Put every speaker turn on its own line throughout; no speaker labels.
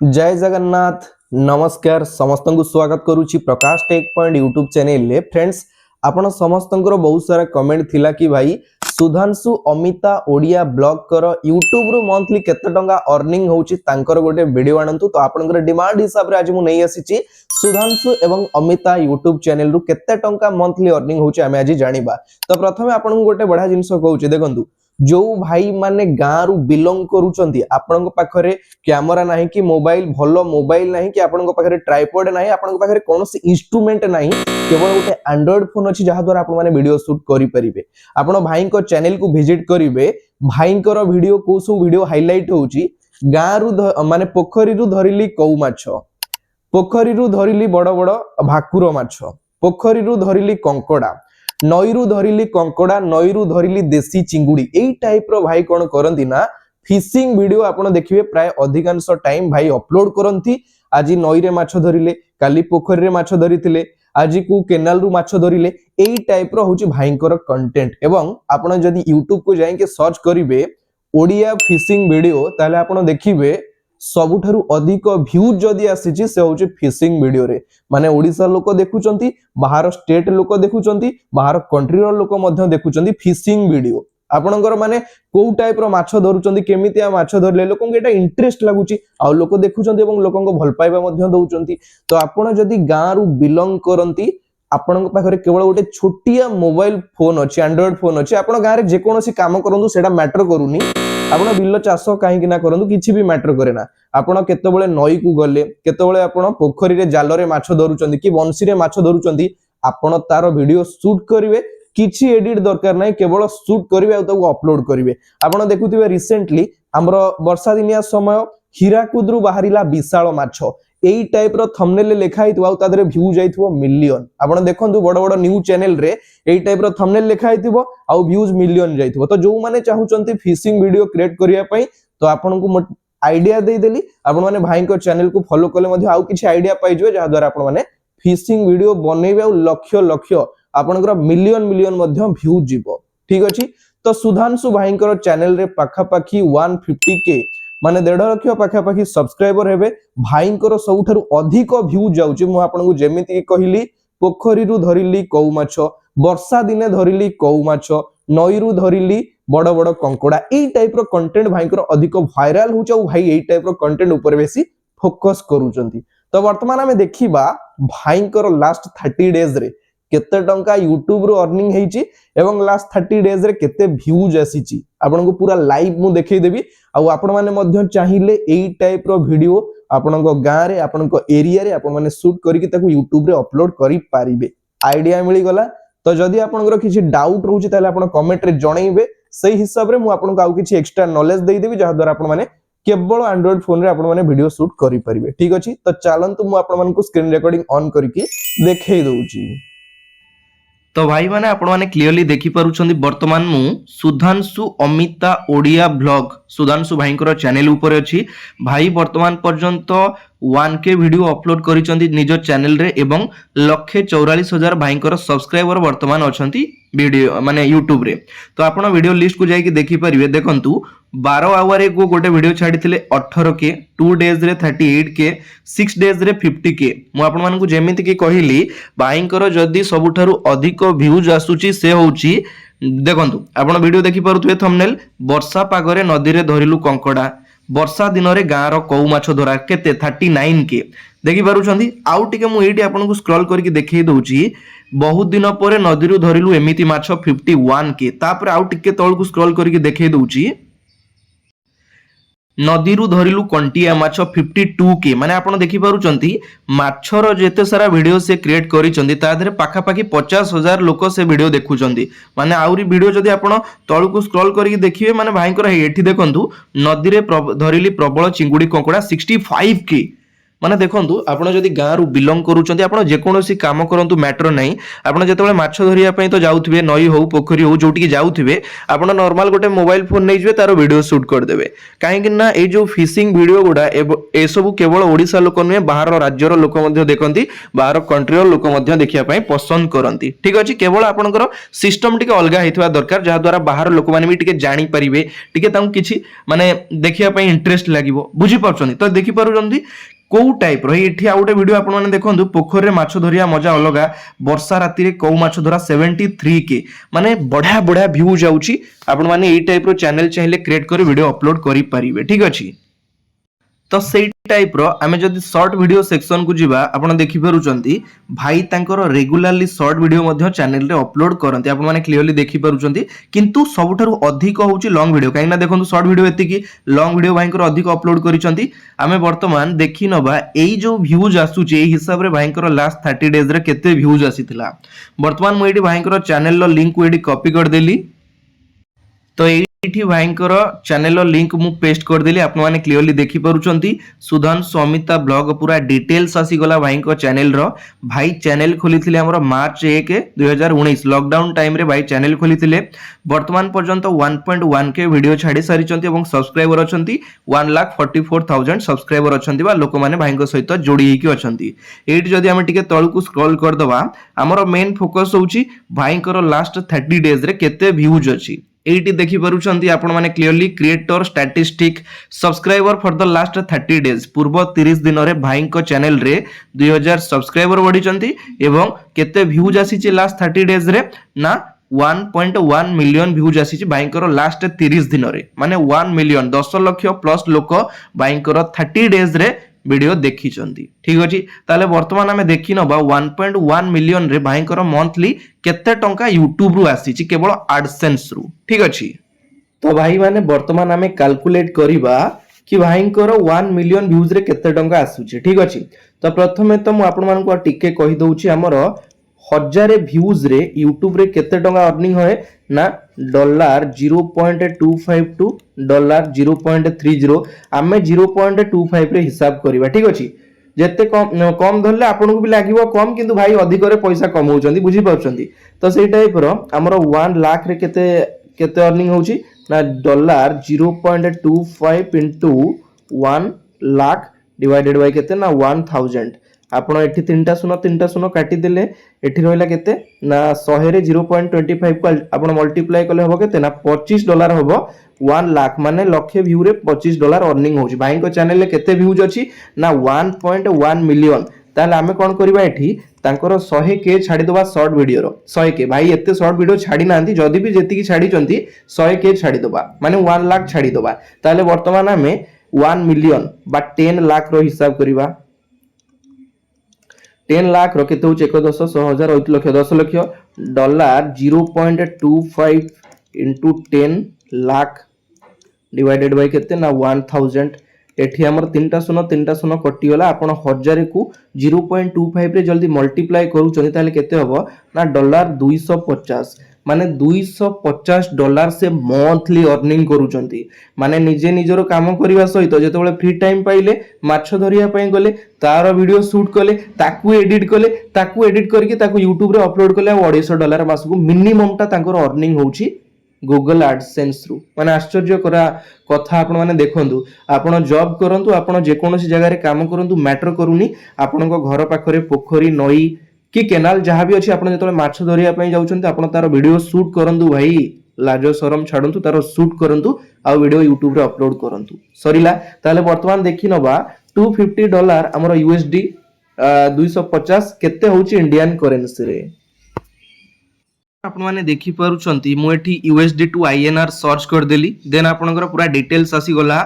जय जगन्नाथ नमस्कार समस्त को स्वागत करुच्ची प्रकाश टेक पॉइंट यूट्यूब चैनल रे फ्रेंड्स आपण समस्त बहुत सारा कमेंट थिला कि भाई सुधांशु अमिता ओडिया ब्लॉग कर यूट्यूब रु मंथली केते टंका अर्निंग होउची तांकर गोटे वीडियो आनंतु तो आपनकर डिमांड हिसाब रे आज मु नै आसीची सुधांशु एवं अमिता यूट्यूब चैनल रु केते टंका मंथली अर्निंग होउची आमे आज जानिबा। तो प्रथमे आपन गोटे बढा जिंस कहउची देखंतु जो भाई माने गाँ रु बिलोंग करूचंती आपन पाखरे कैमरा नाही कि मोबाइल भलो मोबाइल नाही कि आपन पाखरे ट्राइपॉड नाही आपन पाखरे कोनोसी इंस्ट्रूमेंट नाही केवल गोटे एंड्रॉइड फोन अछि जहा द्वारा आपन माने वीडियो शूट करि परिबे। आपन भाई को चैनल को विजिट करिवे भाई को वीडियो को सु वीडियो हाइलाइट होउची गाँ रु माने पोखरी रु धरिली कौ माछ पोखरी रु धरिली बड़ बड़ भाकुर माछ पोखरी रु धरिली कंकड़ा नईरू धरिली कंकड़ा नईरू धरिली देसी चिंगुड़ी एई टाइप रो भाई कोन करंती ना फिशिंग वीडियो आपण देखिबे प्राय अधिकांश टाइम भाई अपलोड करंती। आज नई रे माछ धरिले काली पोखरी रे माछ धरिथिले आज को केनाल रु माछ धरिले एई टाइप रो होची भाईंकर कंटेंट। एवं आपण जदी YouTube को जाई के सर्च करिवे ओडिया फिशिंग वीडियो ताले आपण देखिबे सबुठारु अधिक व्यूज जदी आसीची से होची फिशिंग वीडियो रे माने ओडिसा लोक देखुचंती बाहर स्टेट लोक देखुचंती बाहर कंट्री रो लोक मध्य देखुचंती फिशिंग वीडियो आपणकर माने को टाइप रो माछ धरुचंती केमितिया माछ धरले लोकन एटा इंटरेस्ट लागुची आ लोक देखुचंती एवं लोकन को भल पाइबा मध्य दउचंती। तो आपण जदी गाँ रु बिलोंग करंती आपण पाखरे केवल गोटे छोटिया मोबाइल फोन अछि एंड्रॉइड फोन अछि आपण गाँ रे जे कोनोसी काम करंतु सेटा मैटर करूनी आपण बिल्लो चाष कहीं ना करंतु किछि भी मैटर करे ना आपण केतेबेले नई को गले केतेबेले आपण पोखरी रे जाल रे माछ धरुचंती कि बंसी रे माछ धरुचंती आपण तार वीडियो शूट करिवे किछि एडिट दरकार नै केवल शूट करिवे आ ताको अपलोड करिवे। आपण देखुथिबे रिसेंटली हमरो वर्षा दिनिया समय हीराकुद रु बाहरिला विशाल माछ एई टाइप रो थंबनेल लेखा हितबा आ तादरे व्यू जाइथबो मिलियन आपण देखंतु बड़ बड़ न्यूज चैनल रे एई टाइप रो थंबनेल लेखा हितबो आ व्यूज मिलियन जाइथबो। तो जो माने चाहुचंती फिशिंग वीडियो क्रिएट करिया पई तो आपन को आइडिया दे देली आपण माने भाई को चैनल को फॉलो करले मध्ये आउ किछि आइडिया पाइ जवे जहा द्वारा आपण माने फिशिंग वीडियो बनेबे आ लक्ष लक्ष आपनकर मिलियन मिलियन मध्ये व्यू जीवो ठीक अछि। तो सुधांशु भाई को चैनल रे पाखा पाखी 150k माने 1.5 लाख पाखा पाखी सब्सक्राइबर हेबे भाई को सबुठारु अधिक व्यू जाउची मु आपन को जेमिति कहली पोखरी रु धरिली कौ माछ वर्षा दिने धरिली कौ माछ नई रु धरिली बड़ बड़ कंकड़ा एई टाइप रो कंटेंट भाई को अधिक वायरल होउछ और भाई एई टाइप रो कंटेंट ऊपर बेसी फोकस करूचंती। तो वर्तमान हमें देखिबा भाई को लास्ट 30 डेज रे केते टंका YouTube रो अर्निंग हेची एवं लास्ट 30 डेज रे केते व्यूज आसीची आपन को पूरा लाइव मु देखै देबी आ आपण माने मध्य चाहिए एई टाइप रो वीडियो आपण को गाँ रे आपण को एरिया रे आपण माने शूट करिक ताको YouTube रे अपलोड करि पारिबे। आइडिया मिली गला। तो जदी आपनकर किछि डाउट रहउची ताले आपण कमेंट रे जणैबे सही हिसाब रे मु आपण को आउ किछि एक्स्ट्रा नॉलेज देई देबी जहा द्वारा आपण माने केवल एंड्रॉइड फोन रे आपण माने वीडियो शूट करि परिबे ठीक अछि। तो चलंतु मु आपण मानकु स्क्रीन रिकॉर्डिंग ऑन करिकि देखै दउची।
तो भाई माने आपण माने क्लियरली देखि पारुछंदी वर्तमान मु सुधांशु अमिता ओडिया ब्लॉग सुधांशु भाई को चैनल ऊपर अछि भाई वर्तमान पर्यंत 1k वीडियो अपलोड करिसंदी निज चैनल रे एवं 1,44,000 भाई को सब्सक्राइबर वर्तमान अछंती वीडियो माने YouTube रे। तो आपण वीडियो लिस्ट को जाई कि देखि परिबे देखंतु 12 आवर को गोटे वीडियो छाडी थिले 18k 2 डेज रे 38k 6 डेज रे 50k मु आपण मानकु जेमिति कि कहिली भाईंकर जदी सबुठारु अधिक व्यूज आसुची से होउची देखंतु आपण वीडियो देखि पारुथुए थंबनेल वर्षा पागरे नदी रे धरिलु कंकड़ा वर्षा दिन रे गाँ रो कौ माछ धरा केते 39k देखि पारुछंदी आउ टिके मु एठी आपण को स्क्रॉल करके देखै दउची बहुत दिन परे नदी रु धरिलु एमिति माछ 51k तापर आउ टिके तळ को स्क्रॉल करके देखै दउची नदी रु धरिलु कंटिया माछ 52k माने आपण देखि पारुचंती माछर जेते सारा वीडियो से क्रिएट करिचंदी ता धरे पाखा पाखी 50,000 लोक से वीडियो देखुचंदी माने आउरी वीडियो जदी आपण तळ को स्क्रॉल करके देखिबे माने भाईंकर एठी देखंतु नदी रे धरिली प्रबल चिंगुडी कंकड़ा 65k ମାନେ ଦେଖନ୍ତୁ ଆପଣ ଯଦି ଗାଁରୁ ବିଲଙ୍ଗ କରୁଛନ୍ତି ଆପଣ ଯେକୌଣସି କାମ କରନ୍ତୁ ମ୍ୟାଟର ନାହିଁ ଆପଣ ଯେତେବେଳେ ମାଛ ଧରିବା ପାଇଁ ତ ଯାଉଥିବେ ନଈ ହଉ ପୋଖରୀ ହଉ ଯୋଉଠିକି ଯାଉଥିବେ ଆପଣ ନର୍ମାଲ ଗୋଟେ ମୋବାଇଲ ଫୋନ ନେଇଯିବେ ତାର ଭିଡ଼ିଓ ସୁଟ୍ କରିଦେବେ କାହିଁକି ନା ଏଇ ଯୋଉ ଫିସିଂ ଭିଡ଼ିଓ ଗୁଡ଼ା ଏସବୁ କେବଳ ଓଡ଼ିଶା ଲୋକ ନୁହେଁ ବାହାର ରାଜ୍ୟର ଲୋକ ମଧ୍ୟ ଦେଖନ୍ତି ବାହାର କଣ୍ଟ୍ରିର ଲୋକ ମଧ୍ୟ ଦେଖିବା ପାଇଁ ପସନ୍ଦ କରନ୍ତି ଠିକ ଅଛି କେବଳ ଆପଣଙ୍କର ସିଷ୍ଟମ ଟିକେ ଅଲଗା ହେଇଥିବା ଦରକାର ଯାହାଦ୍ୱାରା ବାହାର ଲୋକମାନେ ବି ଟିକେ ଜାଣିପାରିବେ ଟିକେ ତାଙ୍କୁ କିଛି ମାନେ ଦେଖିବା ପାଇଁ ଇଣ୍ଟରେଷ୍ଟ ଲାଗିବ ବୁଝିପାରୁଛନ୍ତି ତ ଦେଖିପାରୁଛନ୍ତି କୋଉ ଟାଇପ ର ଏଠି ଆଉ ଗୋଟେ ଭିडिଓ ଆପଣ ମାନେ ଦେଖନ୍ତୁ ପୋଖରୀରେ ମାଛ ଧରିବା ମଜା ଅଲଗା ବର୍ଷା ରାତିରେ କୋଉ ମାଛ ଧରା 73K ମାନେ ବଢିଆ ବଢିଆ ଭ୍ୟୁ ଯାଉଛି ଆପଣ ମାନେ ଏଇ ଟାଇପ ର ଚ୍ୟାନେଲ ଚାହିଁଲେ କ୍ରିଏଟ କରି ଭିडिଓ ଅପଲୋड କରିପାରିବେ ଠିକ ଅଛି ତ ସେଇ ଟାଇପ ର ଆମେ ଯଦି ସର୍ଟ ଭିडिଓ ସେକ୍ସନ କୁ ଯିବା ଆପଣ ଦେଖିପାରୁଛନ୍ତି ଭାଇ ତାଙ୍କର ରେଗୁଲାରଲି ସର୍ଟ ଭିडिଓ ମଧ୍ୟ ଚ୍ୟାନେଲରେ ଅପଲୋड କରନ୍ତି ଆପଣ ମାନେ କ୍ଲିୟରଲି ଦେଖିପାରୁଛନ୍ତି କିନ୍ତୁ ସବୁଠାରୁ ଅଧିକ ହଉଛି ଲଙ୍ଗ ଭିडिଓ କାହିଁକି ନା ଦେଖନ୍ତୁ ସର୍ଟ ଭିडिଓ ଏତିକି ଲଙ୍ଗ ଭିडिଓ ଭାଇଙ୍କର ଅଧିକ ଅପଲୋड କରିଛନ୍ତି ଆମେ ବର୍ତ୍ତମାନ ଦେଖି ନବା ଏଇ ଯୋଉ ଭ୍ୟୁଜ ଆସୁଛି ଏଇ ହିସାବରେ ଭାଇଙ୍କର ଲାଷ୍ଟ 30 ଡେଜ ରେ କେତେ ଭ୍ୟୁଜ ଆସିଥିଲା ବର୍ତ୍ତମାନ ମୁଁ ଏଇଠି ଭାଇଙ୍କର ଚ୍ୟାନେଲର ଲିଙ୍କ କୁ ଏଇଠି କପି କରିଦେଲି तो ये भाईଙ୍କର ଚ୍ୟାନେଲର ଲିଙ୍କ ମୁଁ ପେଷ୍ଟ କରିଦେଲି ଆପଣ ମାନେ କ୍ଲିୟରଲି ଦେଖି ପାରୁଛନ୍ତି ସୁଧାଂଶୁ ଅମିତା ବ୍ଲଗ ପୁରା ଡିଟେଲ୍ସ ଆସିଗଲା ଭାଇଙ୍କ ଚ୍ୟାନେଲର ଭାଇ ଚ୍ୟାନେଲ ଖୋଲିଥିଲେ ଆମର ମାର୍ଚ୍ଚ 1 2019 ଲକଡାଉନ ଟାଇମରେ ଭାଇ ଚ୍ୟାନେଲ ଖୋଲିଥିଲେ ବର୍ତ୍ତମାନ ପର୍ଯ୍ୟନ୍ତ 1.1k ଭିडिओ ଛାଡ଼ି ସାରିଛନ୍ତି ଏବଂ ସବସ୍କ୍ରାଇबर ଅଛନ୍ତି 1,44,000 ସବସ୍କ୍ରାଇबर ଅଛନ୍ତି ବା ଲୋକମାନେ ଭାଇଙ୍କ ସହିତ ଯୋଡ଼ି ହେଇକି ଅଛନ୍ତି ଏଇଠି ଯଦି ଆମେ ଟିକେ ତଳକୁ ସ୍କ୍ରୋଲ କରିଦବା ଆମର ମେନ୍ ଫୋକସ୍ ହେଉଛି ଭାଇଙ୍କର ଲାଷ୍ଟ 30 ଡେଜରେ କେତେ ଭ୍ୟୁଜ ଅଛି ଏଇଠି ଦେଖି ପାରୁଛନ୍ତି ଆପଣ ମାନେ clearly creator statistic subscriber for the last 30 days ପୂର୍ବ 30 ଦିନରେ ଭାଇଙ୍କ ଚ୍ୟାନେଲ ରେ 2000 ସବସ୍କ୍ରାଇबर ବଢିଛନ୍ତି ଏବଂ କେତେ ଭ୍ୟୁଜ ଆସିଛି ଲାଷ୍ଟ 30 ଡେଜ ରେ ନା 1.1 मिलियन भ्यूज आसी भाईଙ୍କର लास्ट 30 दिन रे माने 1 मिलियन 10 लाख प्लस लोक भाईଙ୍କର 30 डेज रे वीडियो देखी ठीक अच्छी ताले वर्तमान आम देखी नबा 1.1 मिलियन रे भाईଙ୍କର मंथली केते टंका यूट्यूब रु आसी केवल एडसेंस रु ठीक अच्छी तो भाई माने वर्तमान आम कैलकुलेट करिबा कि भाईଙ୍କର 1 मिलियन भ्यूज रे केते टंका आसुची ठीक अच्छी तो प्रथमे तो मु आपण मानकु टिके कहि दउची हमर 1000 भ्यूज रे यूट्यूब रे केते टंका अर्निंग होए ना $0.252 $0.30 आमे 0.25 रे हिसाब करिबा ठीक अछि जेते कम धरले आपन को भी लागिवो कम किंतु भाई अधिक रे पैसा कमाउचंदी बुझी पाउचंदी तो सेई टाइप रो हमर 1 लाख रे केते केते अर्निंग होउची ना $0.25 into 1 लाख डिवाइडेड बाय केते ना 1000 आपण एठी तीनटा शून्य काटी देले एठी रहला केते ना 100 रे 0.25 को आपण मल्टीप्लाई करले हबो केते ना $25 हबो 1 लाख माने लक्षे व्यू रे $25 अर्निंग होची भाई को चैनल रे केते व्यूज अछि ना 1.1 मिलियन ताले आमे कोन करबा एठी तांकर 100k छाडी दबा शॉर्ट वीडियो रो 100k भाई एते शॉर्ट वीडियो छाडी नांती जदी भी जेति की छाडी चंती 100k छाडी दबा माने 1 लाख छाडी दबा ताले वर्तमान आमे 1 मिलियन बा 10 लाख रो हिसाब करबा 10 लाख रो केते होचे 1 10 100,000 8 lakh 10 lakh $0.25 into 10 lakh divided by केते ना 1000 एठी हमर तीनटा शून्य कटि गला आपण 1000 को 0.25 रे जल्दी मल्टीप्लाई करू चनी ताले केते हबो ना $250 माने $250 से मंथली अर्निंग करूचंती माने निजे निजरो काम करिवा सहित जेतेबेले फ्री टाइम पाइले माछ धरिया पई गले तार वीडियो शूट कले ताकू एडिट करके ताकू YouTube रे अपलोड कले $250 मासको मिनिमम ता तांकर अर्निंग होउची गूगल एडसेंस रु माने आश्चर्य करा कथा आपण माने देखंतु आपण जॉब करंतु आपण जे कोनोसी जगह रे काम करंतु मैटर करूनी आपण को घर पाखरे पोखरी नई कि केनाल जहाँ भी अच्छी आपन जेतले माछ धरिया पई जाउछन्ते आपन तार वीडियो शूट करंतु भाई लाजो शरम छाडंतु तार शूट करंतु आ वीडियो YouTube रे अपलोड करंतु सरीला ताले वर्तमान देखि नबा $250 हमर USD 250 केते होची इंडियन करेंसी रे आपण माने देखि पारुचंती मु एठी USD टू INR सर्च कर देली देन आपनकर पूरा डिटेल्स आसी गला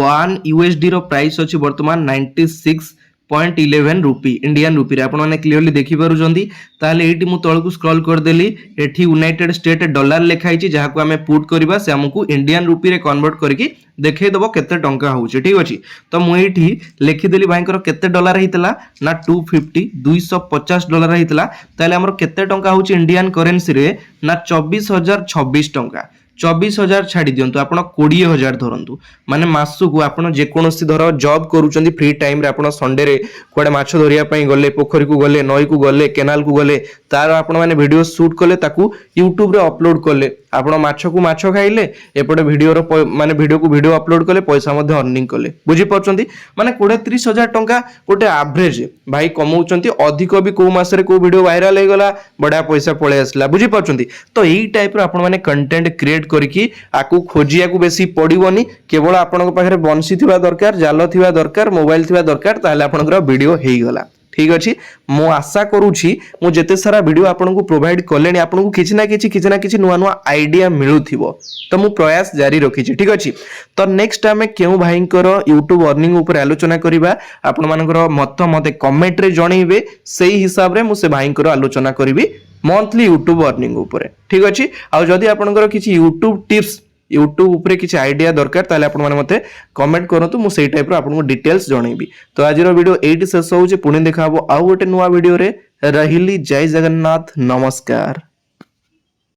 1 USD रो प्राइस अछि वर्तमान 96.11 रुपी इंडियन रुपी रे आपण माने क्लियरली देखि पारुचंती ताले एठी मु तळकु स्क्रॉल कर देली एठी यूनाइटेड स्टेट डॉलर लेखाइछि जहा को हमें पुट करबा से हमकु इंडियन रुपी रे कन्वर्ट करके देखै दबो केते टंका होउछि ठीक अछि तो मु एठी लिखि देली भाईकर केते डॉलर हितला ना $250 हितला ताले हमर केते टंका होउछि इंडियन करेंसी रे ना 24026 टंका 24,000 ଛାଡ଼ି ଦିଅନ୍ତୁ ଆପଣ 20,000 ଧରନ୍ତୁ ମାନେ ମାସକୁ ଆପଣ ଯେକୌଣସି ଧର ଜବ୍ କରୁଛନ୍ତି ଫ୍ରି ଟାଇମ୍ରେ ଆପଣ ସଣ୍ଡେରେ କୁଆଡ଼େ ମାଛ ଧରିବା ପାଇଁ ଗଲେ ପୋଖରୀକୁ ଗଲେ ନଈକୁ ଗଲେ କେନାଲକୁ ଗଲେ ତାର ଆପଣମାନେ ଭିଡ଼ିଓ ସୁଟ୍ କଲେ ତାକୁ ୟୁଟ୍ୟୁବରେ ଅପଲୋଡ଼ କଲେ ଆପଣ ମାଛକୁ ମାଛ ଖାଇଲେ ଏପଟେ ଭିଡ଼ିଓର ମାନେ ଭିଡ଼ିଓକୁ ଭିଡ଼ିଓ ଅପଲୋଡ଼ କଲେ ପଇସା ମଧ୍ୟ ଅର୍ଣ୍ଣିଂ କଲେ ବୁଝିପାରୁଛନ୍ତି ମାନେ 20-30,000 ଟଙ୍କା ଗୋଟେ ଆଭରେଜ ଭାଇ କମଉଛନ୍ତି ଅଧିକ ବି କୋଉ ମାସରେ କୋଉ ଭିଡ଼ିଓ ଭାଇରାଲ ହେଇଗଲା ବଢ଼ିଆ ପଇସା ପଳେଇ ଆସିଲା ବୁଝିପାରୁଛନ୍ତି ତ ଏଇ ଟାଇପ୍ର ଆପଣମାନେ କଣ୍ଟେଣ୍ଟ କ୍ରିଏଟ୍ କରିକି ଆକୁ ଖୋଜିବାକୁ ବେଶୀ ପଡ଼ିବନି କେବଳ ଆପଣଙ୍କ ପାଖରେ ବଂଶୀ ଥିବା ଦରକାର ଜାଲ ଥିବା ଦରକାର ମୋବାଇଲ ଥିବା ଦରକାର ତାହେଲେ ଆପଣଙ୍କର ଭିଡ଼ିଓ ହେଇଗଲା ঠিক ଅଛି ମୁଁ ଆଶା କରୁଛି ମୁଁ ଯେତେ ସାରା ଭିଡ଼ିଓ ଆପଣଙ୍କୁ ପ୍ରୋଭାଇଡ କଲେଣି ଆପଣଙ୍କୁ କିଛି ନା କିଛି ନୂଆ ନୂଆ ଆଇଡ଼ିଆ ମିଳୁଥିବ ତ ମୁଁ ପ୍ରୟାସ ଜାରି ରଖିଛି ଠିକ୍ ଅଛି ତ ନେକ୍ସଟ ଆମେ କେଉଁ ଭାଇଙ୍କର ୟୁଟ୍ୟୁବ ଅର୍ଣ୍ଣିଂ ଉପରେ ଆଲୋଚନା କରିବା ଆପଣମାନଙ୍କର ମତ ମତେ କମେଣ୍ଟରେ ଜଣେଇବେ ସେଇ ହିସାବରେ ମୁଁ ସେ ଭାଇଙ୍କର ଆଲୋଚନା କରିବି ମନ୍ଥଲି ୟୁଟ୍ୟୁବ ଅର୍ଣ୍ଣିଂ ଉପରେ ଠିକ୍ ଅଛି ଆଉ ଯଦି ଆପଣଙ୍କର କିଛି ୟୁଟ୍ୟୁବ ଟିପ୍ସ यूट्यूब उपरे किसी आइडिया दरकार ताले आपण माने मते कमेंट करंतु मु सेई टाइप रो आपनको डिटेल्स जणैबी तो आज रो वीडियो एठी शेष होउचे पुणी देखा हबो आउ गोटे नुवा वीडियो रे रहिली जय जगन्नाथ नमस्कार।